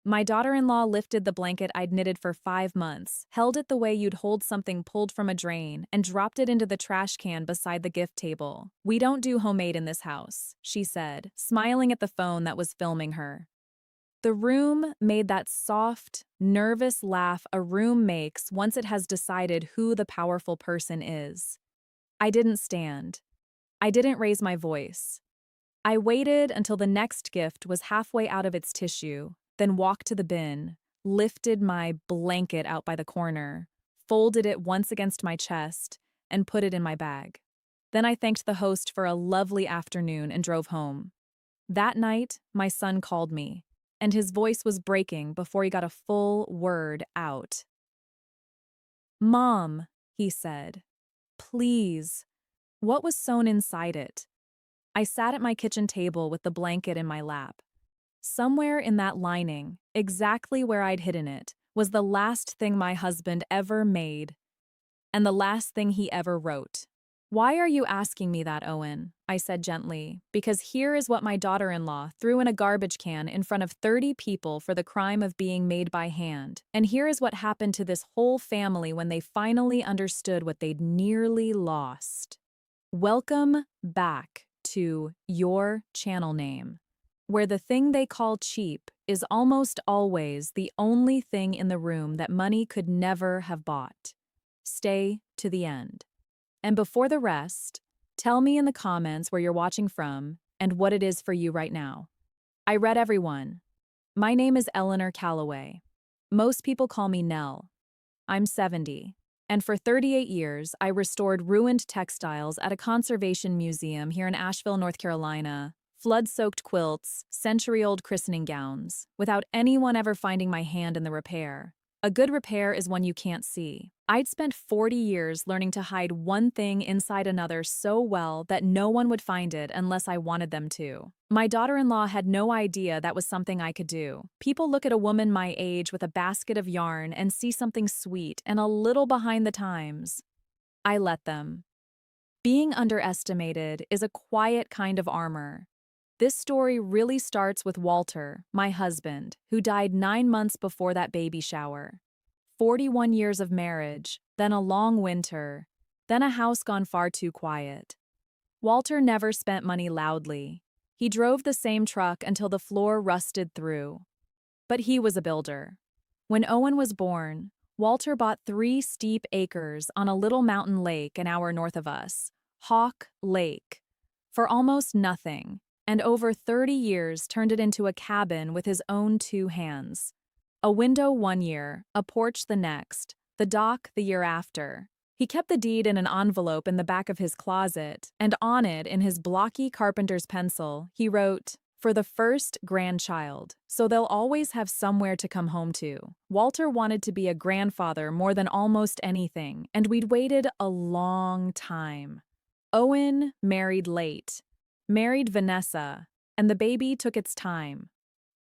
My daughter-in-law lifted the blanket I'd knitted for 5 months, held it the way you'd hold something pulled from a drain, and dropped it into the trash can beside the gift table. "We don't do homemade in this house," she said, smiling at the phone that was filming her. The room made that soft, nervous laugh a room makes once it has decided who the powerful person is. I didn't stand. I didn't raise my voice. I waited until the next gift was halfway out of its tissue, then walked to the bin, lifted my blanket out by the corner, folded it once against my chest, and put it in my bag. Then I thanked the host for a lovely afternoon and drove home. That night, my son called me, and his voice was breaking before he got a full word out. "Mom," he said, "please, what was sewn inside it?" I sat at my kitchen table with the blanket in my lap. Somewhere in that lining, exactly where I'd hidden it, was the last thing my husband ever made, and the last thing he ever wrote. "Why are you asking me that, Owen?" I said gently, "because here is what my daughter-in-law threw in a garbage can in front of 30 people for the crime of being made by hand, and here is what happened to this whole family when they finally understood what they'd nearly lost. Welcome back to your channel name, where the thing they call cheap is almost always the only thing in the room that money could never have bought. Stay to the end. And before the rest, tell me in the comments where you're watching from and what it is for you right now." I read everyone. My name is Eleanor Calloway. Most people call me Nell. I'm 70. And for 38 years, I restored ruined textiles at a conservation museum here in Asheville, North Carolina, flood-soaked quilts, century-old christening gowns, without anyone ever finding my hand in the repair. A good repair is one you can't see. I'd spent 40 years learning to hide one thing inside another so well that no one would find it unless I wanted them to. My daughter-in-law had no idea that was something I could do. People look at a woman my age with a basket of yarn and see something sweet and a little behind the times. I let them. Being underestimated is a quiet kind of armor. This story really starts with Walter, my husband, who died 9 months before that baby shower. 41 years of marriage, then a long winter, then a house gone far too quiet. Walter never spent money loudly. He drove the same truck until the floor rusted through. But he was a builder. When Owen was born, Walter bought 3 steep acres on a little mountain lake an hour north of us, Hawk Lake, for almost nothing, and over 30 years turned it into a cabin with his own 2 hands. A window 1 year, a porch the next, the dock the year after. He kept the deed in an envelope in the back of his closet, and on it, in his blocky carpenter's pencil, he wrote, "For the first grandchild, so they'll always have somewhere to come home to." Walter wanted to be a grandfather more than almost anything, and we'd waited a long time. Owen married late, married Vanessa, and the baby took its time.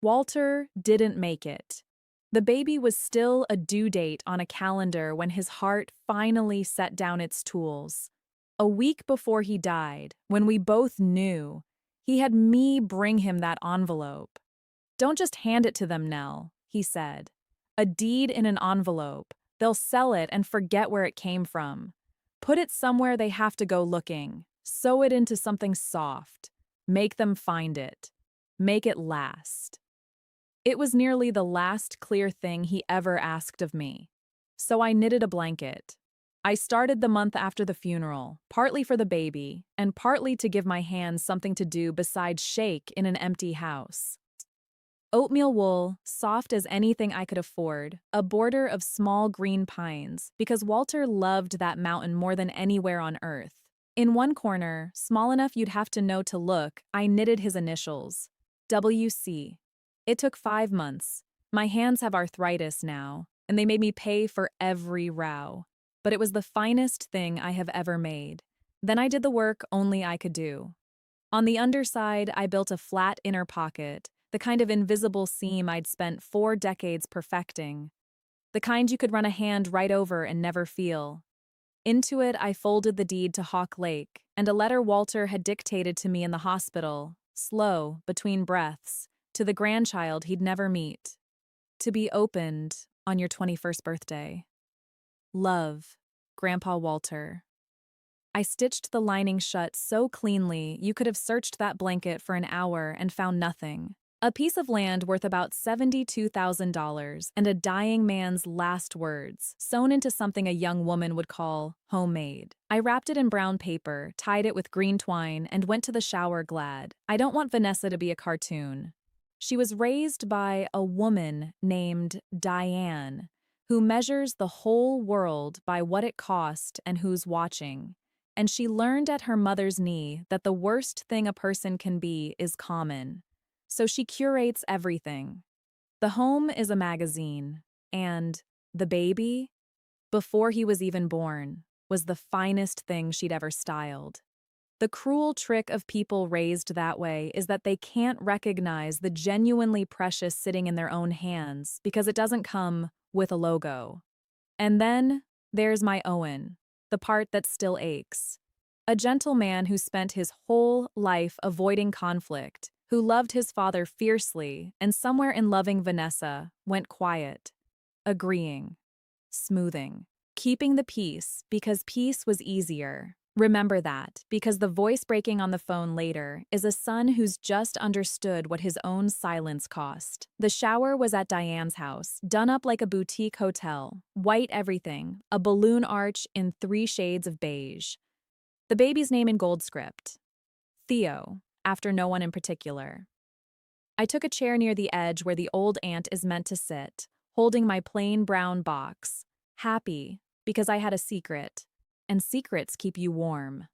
Walter didn't make it. The baby was still a due date on a calendar when his heart finally set down its tools. A week before he died, when we both knew, he had me bring him that envelope. "Don't just hand it to them, Nell," he said. "A deed in an envelope. They'll sell it and forget where it came from. Put it somewhere they have to go looking. Sew it into something soft. Make them find it. Make it last." It was nearly the last clear thing he ever asked of me. So I knitted a blanket. I started the month after the funeral, partly for the baby, and partly to give my hands something to do besides shake in an empty house. Oatmeal wool, soft as anything I could afford, a border of small green pines, because Walter loved that mountain more than anywhere on earth. In one corner, small enough you'd have to know to look, I knitted his initials. WC. It took 5 months. My hands have arthritis now, and they made me pay for every row. But it was the finest thing I have ever made. Then I did the work only I could do. On the underside, I built a flat inner pocket, the kind of invisible seam I'd spent 4 decades perfecting. The kind you could run a hand right over and never feel. Into it, I folded the deed to Hawk Lake, and a letter Walter had dictated to me in the hospital, slow, between breaths, to the grandchild he'd never meet. To be opened on your 21st birthday. Love, Grandpa Walter. I stitched the lining shut so cleanly you could have searched that blanket for an hour and found nothing. A piece of land worth about $72,000 and a dying man's last words, sewn into something a young woman would call homemade. I wrapped it in brown paper, tied it with green twine, and went to the shower glad. I don't want Vanessa to be a cartoon. She was raised by a woman named Diane, who measures the whole world by what it cost and who's watching. And she learned at her mother's knee that the worst thing a person can be is common. So she curates everything. The home is a magazine, and the baby, before he was even born, was the finest thing she'd ever styled. The cruel trick of people raised that way is that they can't recognize the genuinely precious sitting in their own hands because it doesn't come with a logo. And then there's my Owen, the part that still aches. A gentle man who spent his whole life avoiding conflict, who loved his father fiercely and somewhere in loving Vanessa went quiet, agreeing, smoothing, keeping the peace because peace was easier. Remember that, because the voice breaking on the phone later is a son who's just understood what his own silence cost. The shower was at Diane's house, done up like a boutique hotel, white everything, a balloon arch in 3 shades of beige. The baby's name in gold script, Theo, after no one in particular. I took a chair near the edge where the old aunt is meant to sit, holding my plain brown box, happy because I had a secret. And secrets keep you warm.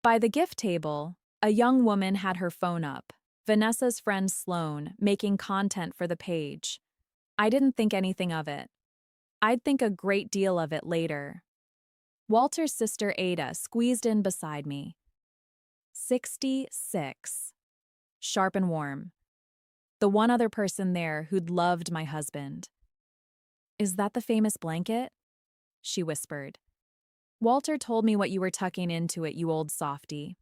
By the gift table, a young woman had her phone up, Vanessa's friend Sloane, making content for the page. I didn't think anything of it. I'd think a great deal of it later. Walter's sister Ada squeezed in beside me. 66. Sharp and warm. The one other person there who'd loved my husband. "Is that the famous blanket?" she whispered. "Walter told me what you were tucking into it, you old softy."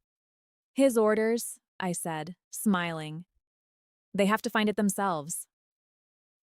"His orders," I said, smiling. "They have to find it themselves."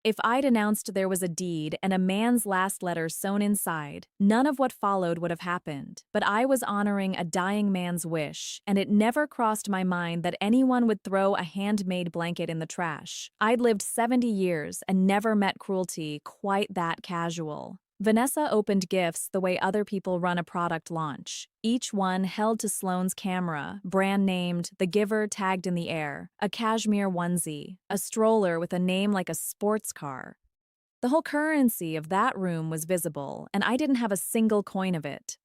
If I'd announced there was a deed and a man's last letter sewn inside, none of what followed would have happened. But I was honoring a dying man's wish, and it never crossed my mind that anyone would throw a handmade blanket in the trash. I'd lived 70 years and never met cruelty quite that casual. Vanessa opened gifts the way other people run a product launch. Each one held to Sloane's camera, brand named, the giver tagged in the air, a cashmere onesie, a stroller with a name like a sports car. The whole currency of that room was visible, and I didn't have a single coin of it.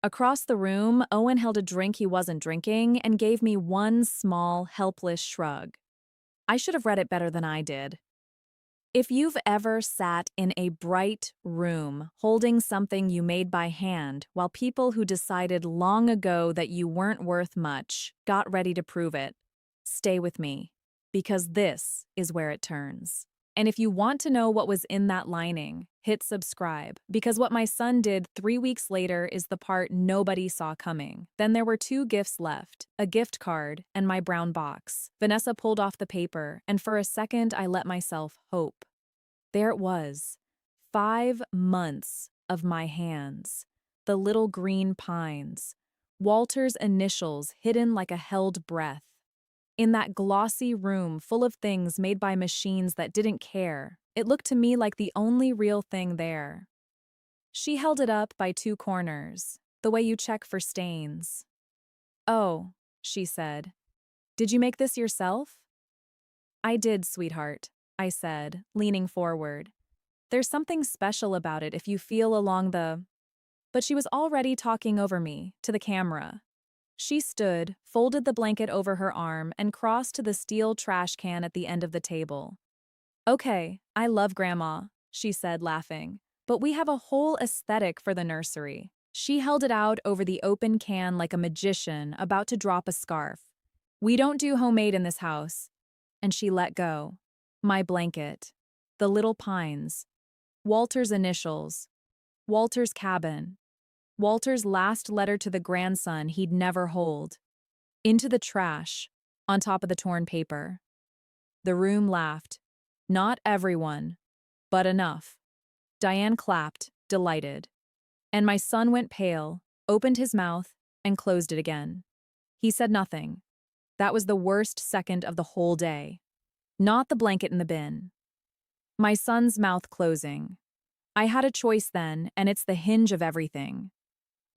Across the room, Owen held a drink he wasn't drinking and gave me one small, helpless shrug. I should have read it better than I did. If you've ever sat in a bright room holding something you made by hand while people who decided long ago that you weren't worth much got ready to prove it, stay with me, because this is where it turns. And if you want to know what was in that lining, hit subscribe, because what my son did 3 weeks later is the part nobody saw coming. Then there were 2 gifts left, a gift card and my brown box. Vanessa pulled off the paper, and for a second I let myself hope. There it was, 5 months of my hands, the little green pines, Walter's initials hidden like a held breath. In that glossy room full of things made by machines that didn't care, it looked to me like the only real thing there. She held it up by 2 corners, the way you check for stains. "Oh," she said. "Did you make this yourself?" "I did, sweetheart," I said, leaning forward. "There's something special about it if you feel along the—" But she was already talking over me, to the camera. She stood, folded the blanket over her arm, and crossed to the steel trash can at the end of the table. "Okay, I love Grandma," she said, laughing, "but we have a whole aesthetic for the nursery." She held it out over the open can like a magician about to drop a scarf. "We don't do homemade in this house." And she let go. My blanket. The little pines. Walter's initials. Walter's cabin. Walter's last letter to the grandson he'd never hold. Into the trash, on top of the torn paper. The room laughed. Not everyone, but enough. Diane clapped, delighted. And my son went pale, opened his mouth, and closed it again. He said nothing. That was the worst second of the whole day. Not the blanket in the bin. My son's mouth closing. I had a choice then, and it's the hinge of everything.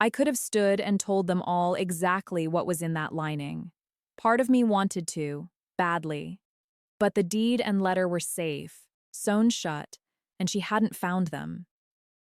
I could have stood and told them all exactly what was in that lining. Part of me wanted to, badly. But the deed and letter were safe, sewn shut, and she hadn't found them.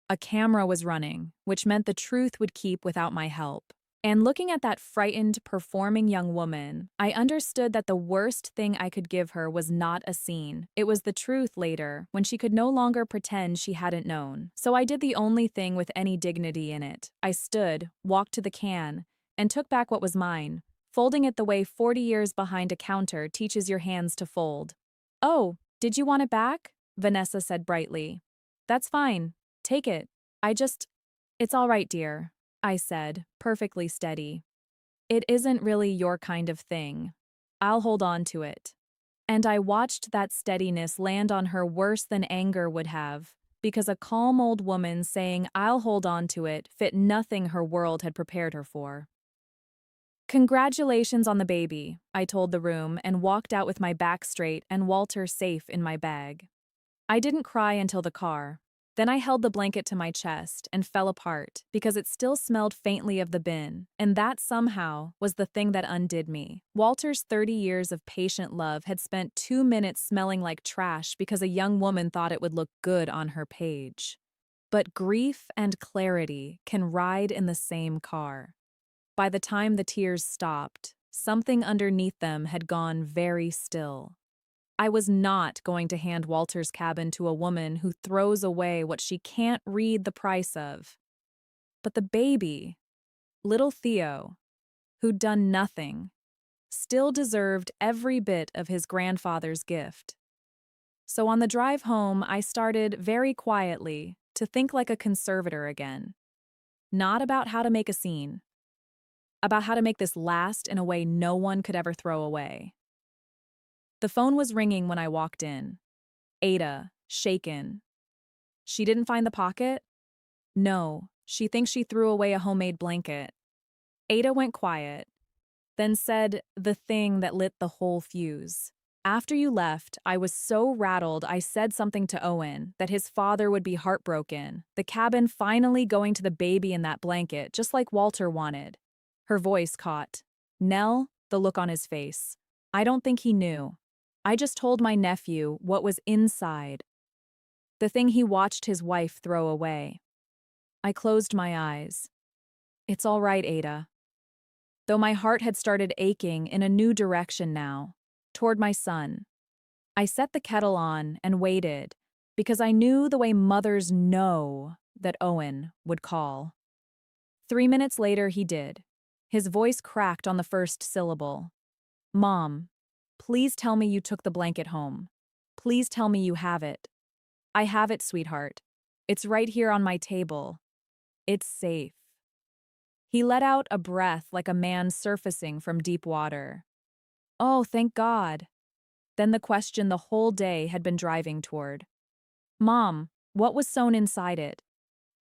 A camera was running, which meant the truth would keep without my help. And looking at that frightened, performing young woman, I understood that the worst thing I could give her was not a scene. It was the truth later, when she could no longer pretend she hadn't known. So I did the only thing with any dignity in it. I stood, walked to the can, and took back what was mine, folding it the way 40 years behind a counter teaches your hands to fold. "Oh, did you want it back?" Vanessa said brightly. "That's fine. Take it. It's all right, dear," I said, perfectly steady. "It isn't really your kind of thing. I'll hold on to it." And I watched that steadiness land on her worse than anger would have, because a calm old woman saying "I'll hold on to it" fit nothing her world had prepared her for. "Congratulations on the baby," I told the room and walked out with my back straight and Walter safe in my bag. I didn't cry until the car. Then I held the blanket to my chest and fell apart because it still smelled faintly of the bin, and that somehow was the thing that undid me. Walter's 30 years of patient love had spent 2 minutes smelling like trash because a young woman thought it would look good on her page. But grief and clarity can ride in the same car. By the time the tears stopped, something underneath them had gone very still. I was not going to hand Walter's cabin to a woman who throws away what she can't read the price of. But the baby, little Theo, who'd done nothing, still deserved every bit of his grandfather's gift. So on the drive home, I started very quietly to think like a conservator again. Not about how to make a scene, about how to make this last in a way no one could ever throw away. The phone was ringing when I walked in. Ada, shaken. She didn't find the pocket? No, she thinks she threw away a homemade blanket. Ada went quiet, then said the thing that lit the whole fuse. "After you left, I was so rattled I said something to Owen, that his father would be heartbroken. The cabin finally going to the baby in that blanket, just like Walter wanted." Her voice caught. "Nell," the look on his face. "I don't think he knew. I just told my nephew what was inside. The thing he watched his wife throw away." I closed my eyes. "It's all right, Ada." Though my heart had started aching in a new direction now, toward my son. I set the kettle on and waited, because I knew the way mothers know that Owen would call. 3 minutes later he did. His voice cracked on the first syllable. "Mom, please tell me you took the blanket home. Please tell me you have it." "I have it, sweetheart. It's right here on my table. It's safe." He let out a breath like a man surfacing from deep water. "Oh, thank God." Then the question the whole day had been driving toward. "Mom, what was sewn inside it?"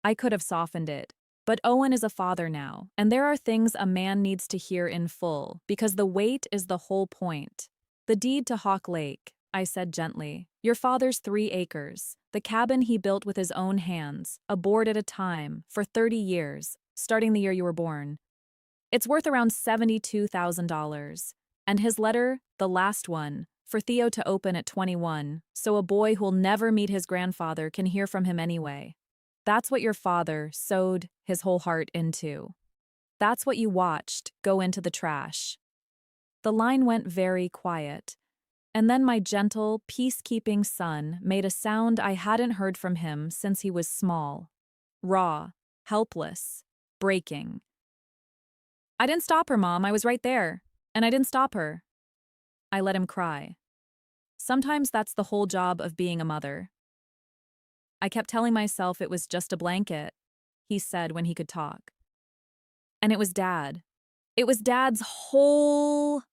I could have softened it. But Owen is a father now, and there are things a man needs to hear in full, because the weight is the whole point. "The deed to Hawk Lake," I said gently. "Your father's 3 acres, the cabin he built with his own hands, a board at a time, for 30 years, starting the year you were born. It's worth around $72,000. And his letter, the last one, for Theo to open at 21, so a boy who'll never meet his grandfather can hear from him anyway. That's what your father sewed his whole heart into. That's what you watched go into the trash." The line went very quiet, and then my gentle, peacekeeping son made a sound I hadn't heard from him since he was small. Raw, helpless, breaking. "I didn't stop her, Mom. I was right there. And I didn't stop her." I let him cry. Sometimes that's the whole job of being a mother. "I kept telling myself it was just a blanket," he said when he could talk. "And it was Dad. It was Dad's whole—"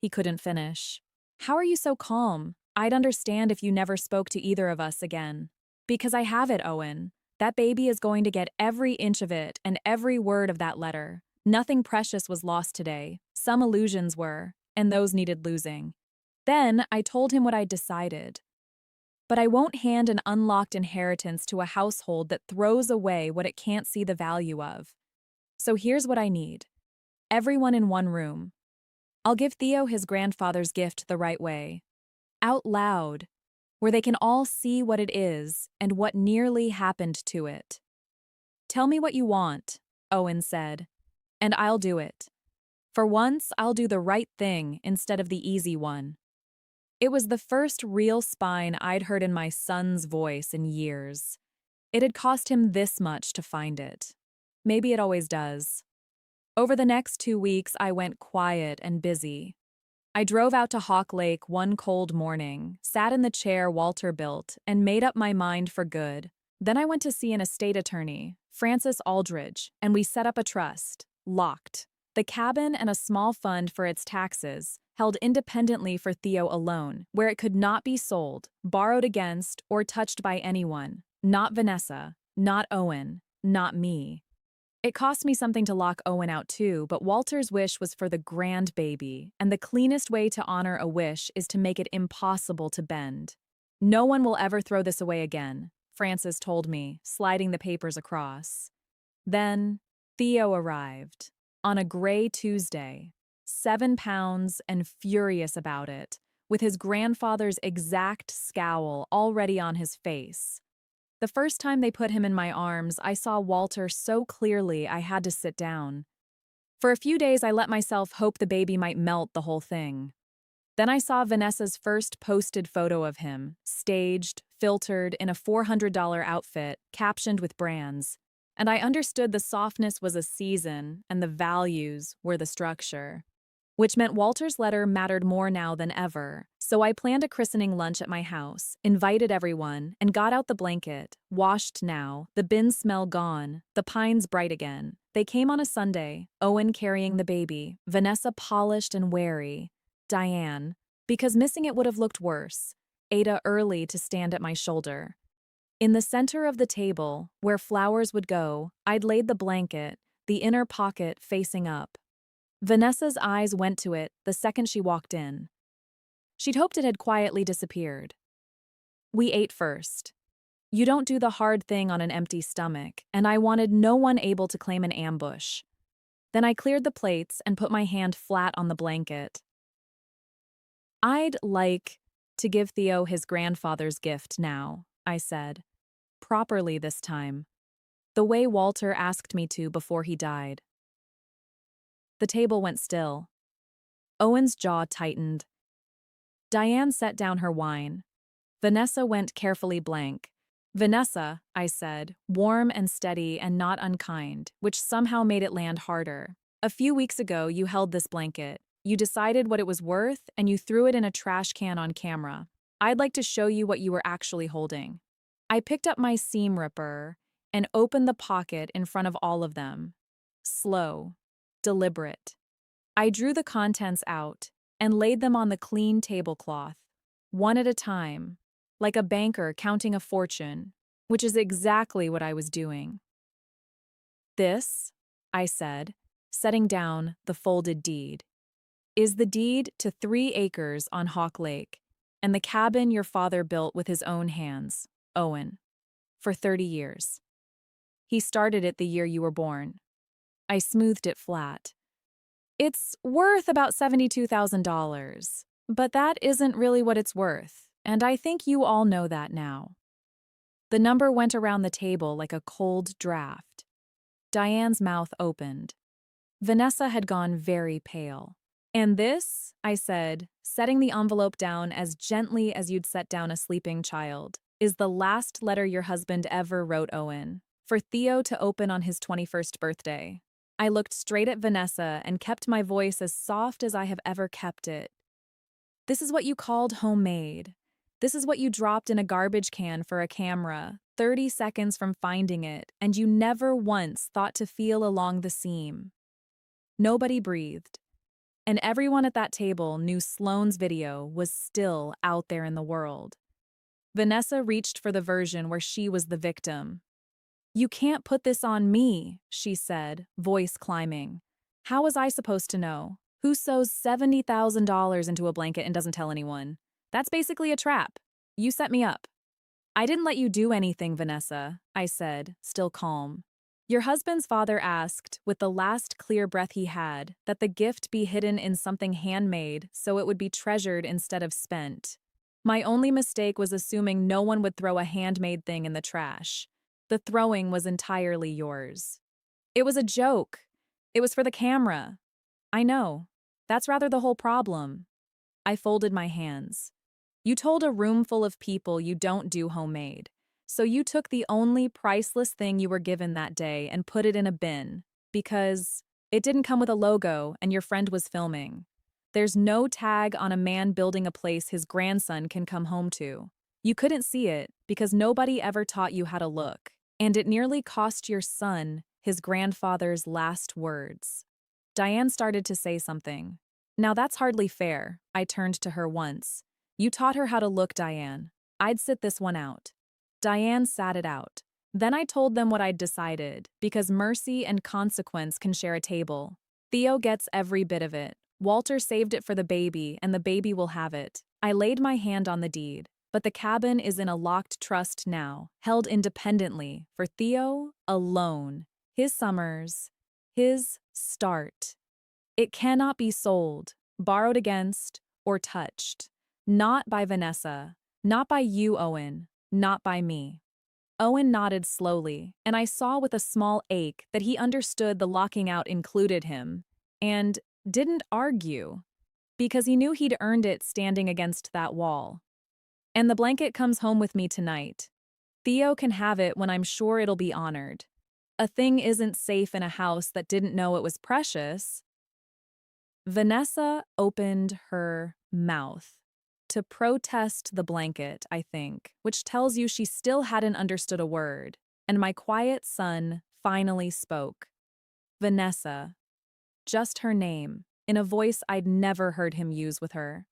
He couldn't finish. "How are you so calm? I'd understand if you never spoke to either of us again. Because I have it, Owen. That baby is going to get every inch of it and every word of that letter. Nothing precious was lost today. Some illusions were, and those needed losing. Then I told him what I'd decided. But I won't hand an unlocked inheritance to a household that throws away what it can't see the value of. So here's what I need. Everyone in one room. I'll give Theo his grandfather's gift the right way. Out loud, where they can all see what it is and what nearly happened to it. Tell me what you want, Owen said, and I'll do it. For once, I'll do the right thing instead of the easy one. It was the first real spine I'd heard in my son's voice in years. It had cost him this much to find it. Maybe it always does. Over the next 2 weeks, I went quiet and busy. I drove out to Hawk Lake one cold morning, sat in the chair Walter built, and made up my mind for good. Then I went to see an estate attorney, Francis Aldridge, and we set up a trust, locked. The cabin and a small fund for its taxes, held independently for Theo alone, where it could not be sold, borrowed against, or touched by anyone. Not Vanessa, not Owen, not me. It cost me something to lock Owen out too, but Walter's wish was for the grandbaby, and the cleanest way to honor a wish is to make it impossible to bend. No one will ever throw this away again, Francis told me, sliding the papers across. Then, Theo arrived. On a gray Tuesday, 7 pounds and furious about it, with his grandfather's exact scowl already on his face. The first time they put him in my arms, I saw Walter so clearly I had to sit down. For a few days, I let myself hope the baby might melt the whole thing. Then I saw Vanessa's first posted photo of him, staged, filtered, in a $400 outfit, captioned with brands. And I understood the softness was a season and the values were the structure. Which meant Walter's letter mattered more now than ever. So I planned a christening lunch at my house, invited everyone, and got out the blanket, washed now, the bin smell gone, the pines bright again. They came on a Sunday, Owen carrying the baby, Vanessa polished and wary, Diane, because missing it would have looked worse, Ada early to stand at my shoulder. In the center of the table, where flowers would go, I'd laid the blanket, the inner pocket facing up. Vanessa's eyes went to it the second she walked in. She'd hoped it had quietly disappeared. We ate first. You don't do the hard thing on an empty stomach, and I wanted no one able to claim an ambush. Then I cleared the plates and put my hand flat on the blanket. I'd like to give Theo his grandfather's gift now, I said. Properly this time. The way Walter asked me to before he died. The table went still. Owen's jaw tightened. Diane set down her wine. Vanessa went carefully blank. Vanessa, I said, warm and steady and not unkind, which somehow made it land harder. A few weeks ago, you held this blanket. You decided what it was worth, and you threw it in a trash can on camera. I'd like to show you what you were actually holding. I picked up my seam ripper and opened the pocket in front of all of them. Slow. Deliberate. I drew the contents out and laid them on the clean tablecloth, one at a time, like a banker counting a fortune, which is exactly what I was doing. This, I said, setting down the folded deed, is the deed to 3 acres on Hawk Lake and the cabin your father built with his own hands, Owen, for 30 years. He started it the year you were born. I smoothed it flat. It's worth about $72,000, but that isn't really what it's worth, and I think you all know that now. The number went around the table like a cold draft. Diane's mouth opened. Vanessa had gone very pale. And this, I said, setting the envelope down as gently as you'd set down a sleeping child, is the last letter your husband ever wrote Owen, for Theo to open on his 21st birthday. I looked straight at Vanessa and kept my voice as soft as I have ever kept it. This is what you called homemade. This is what you dropped in a garbage can for a camera, 30 seconds from finding it, and you never once thought to feel along the seam. Nobody breathed. And everyone at that table knew Sloane's video was still out there in the world. Vanessa reached for the version where she was the victim. "You can't put this on me," she said, voice climbing. "How was I supposed to know? Who sews $70,000 into a blanket and doesn't tell anyone? That's basically a trap. You set me up." "I didn't let you do anything, Vanessa," I said, still calm. "Your husband's father asked, with the last clear breath he had, that the gift be hidden in something handmade so it would be treasured instead of spent. My only mistake was assuming no one would throw a handmade thing in the trash. The throwing was entirely yours. It was a joke. It was for the camera. I know. That's rather the whole problem." I folded my hands. "You told a room full of people you don't do homemade. So you took the only priceless thing you were given that day and put it in a bin, because it didn't come with a logo and your friend was filming. There's no tag on a man building a place his grandson can come home to. You couldn't see it because nobody ever taught you how to look, and it nearly cost your son his grandfather's last words." Diane started to say something. "Now that's hardly fair," I turned to her once. "You taught her how to look, Diane. I'd sit this one out." Diane sat it out. Then I told them what I'd decided, because mercy and consequence can share a table. Theo gets every bit of it. Walter saved it for the baby, and the baby will have it. I laid my hand on the deed, but the cabin is in a locked trust now, held independently, for Theo alone. His summers, his start. It cannot be sold, borrowed against, or touched. Not by Vanessa. Not by you, Owen. Not by me. Owen nodded slowly, and I saw with a small ache that he understood the locking out included him, and didn't argue, because he knew he'd earned it standing against that wall. "And the blanket comes home with me tonight. Theo can have it when I'm sure it'll be honored. A thing isn't safe in a house that didn't know it was precious." Vanessa opened her mouth to protest the blanket, I think, which tells you she still hadn't understood a word, and my quiet son finally spoke. Vanessa. Just her name, in a voice I'd never heard him use with her.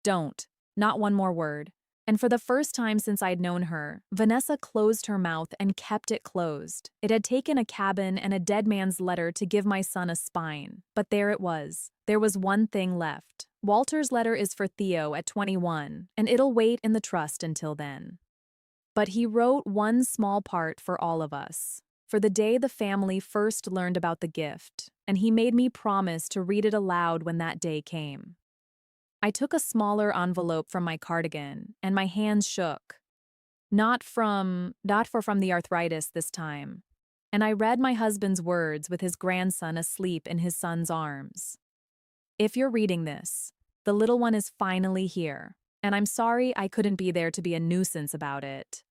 "Don't. Not one more word." And for the first time since I'd known her, Vanessa closed her mouth and kept it closed. It had taken a cabin and a dead man's letter to give my son a spine, but there it was. There was one thing left. Walter's letter is for Theo at 21, and it'll wait in the trust until then. But he wrote one small part for all of us, for the day the family first learned about the gift, and he made me promise to read it aloud when that day came. I took a smaller envelope from my cardigan, and my hands shook. Not from the arthritis this time. And I read my husband's words with his grandson asleep in his son's arms. "If you're reading this, the little one is finally here, and I'm sorry I couldn't be there to be a nuisance about it.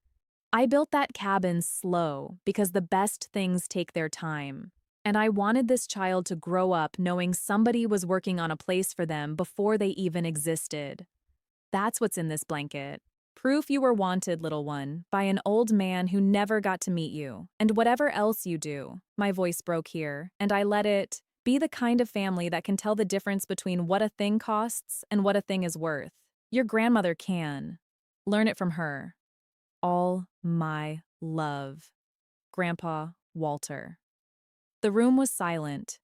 I built that cabin slow because the best things take their time. And I wanted this child to grow up knowing somebody was working on a place for them before they even existed. That's what's in this blanket. Proof you were wanted, little one, by an old man who never got to meet you. And whatever else you do," my voice broke here, and I let it be the kind of family that can tell the difference between what a thing costs and what a thing is worth. Your grandmother can. Learn it from her. All my love. Grandpa Walter. The room was silent.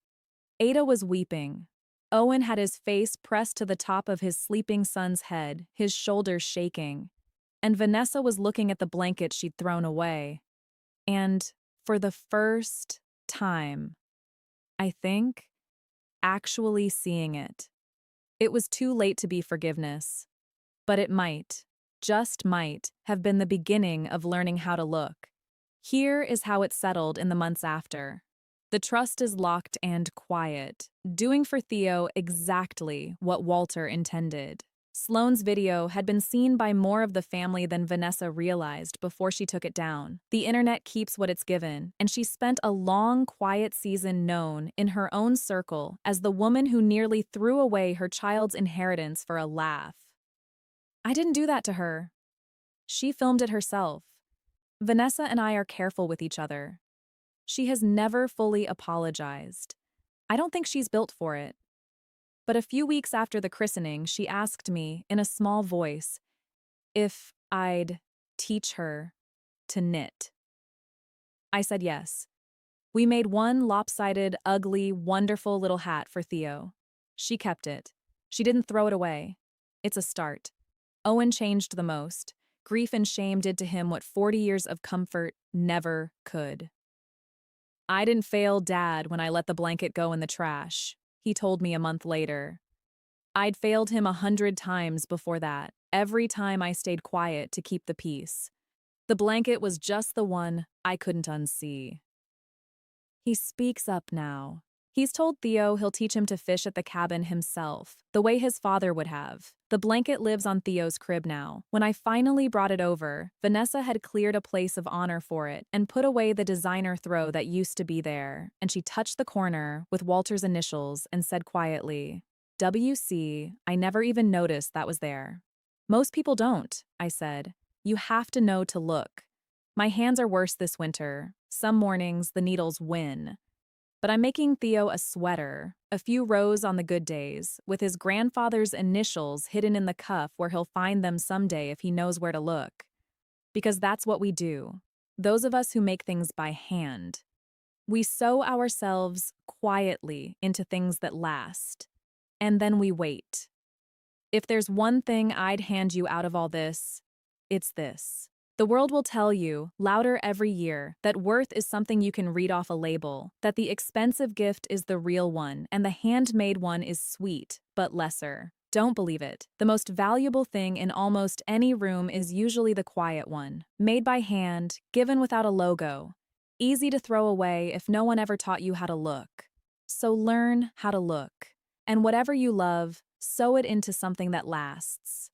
Ada was weeping. Owen had his face pressed to the top of his sleeping son's head, his shoulders shaking. And Vanessa was looking at the blanket she'd thrown away. And, for the first time, I think, actually seeing it. It was too late to be forgiveness. But it might, just might, have been the beginning of learning how to look. Here is how it settled in the months after. The trust is locked and quiet, doing for Theo exactly what Walter intended. Sloane's video had been seen by more of the family than Vanessa realized before she took it down. The internet keeps what it's given, and she spent a long, quiet season known in her own circle as the woman who nearly threw away her child's inheritance for a laugh. I didn't do that to her. She filmed it herself. Vanessa and I are careful with each other. She has never fully apologized. I don't think she's built for it. But a few weeks after the christening, she asked me, in a small voice, if I'd teach her to knit. I said yes. We made one lopsided, ugly, wonderful little hat for Theo. She kept it. She didn't throw it away. It's a start. Owen changed the most. Grief and shame did to him what 40 years of comfort never could. I didn't fail Dad when I let the blanket go in the trash, he told me a month later. I'd failed him 100 times before that, every time I stayed quiet to keep the peace. The blanket was just the one I couldn't unsee. He speaks up now. He's told Theo he'll teach him to fish at the cabin himself, the way his father would have. The blanket lives on Theo's crib now. When I finally brought it over, Vanessa had cleared a place of honor for it and put away the designer throw that used to be there, and she touched the corner with Walter's initials and said quietly, "WC, I never even noticed that was there." "Most people don't," I said. "You have to know to look. My hands are worse this winter. Some mornings the needles win. But I'm making Theo a sweater, a few rows on the good days, with his grandfather's initials hidden in the cuff where he'll find them someday if he knows where to look. Because that's what we do, those of us who make things by hand. We sew ourselves quietly into things that last, and then we wait. If there's one thing I'd hand you out of all this, it's this. The world will tell you, louder every year, that worth is something you can read off a label, that the expensive gift is the real one, and the handmade one is sweet, but lesser. Don't believe it. The most valuable thing in almost any room is usually the quiet one, made by hand, given without a logo. Easy to throw away if no one ever taught you how to look. So learn how to look. And whatever you love, sew it into something that lasts.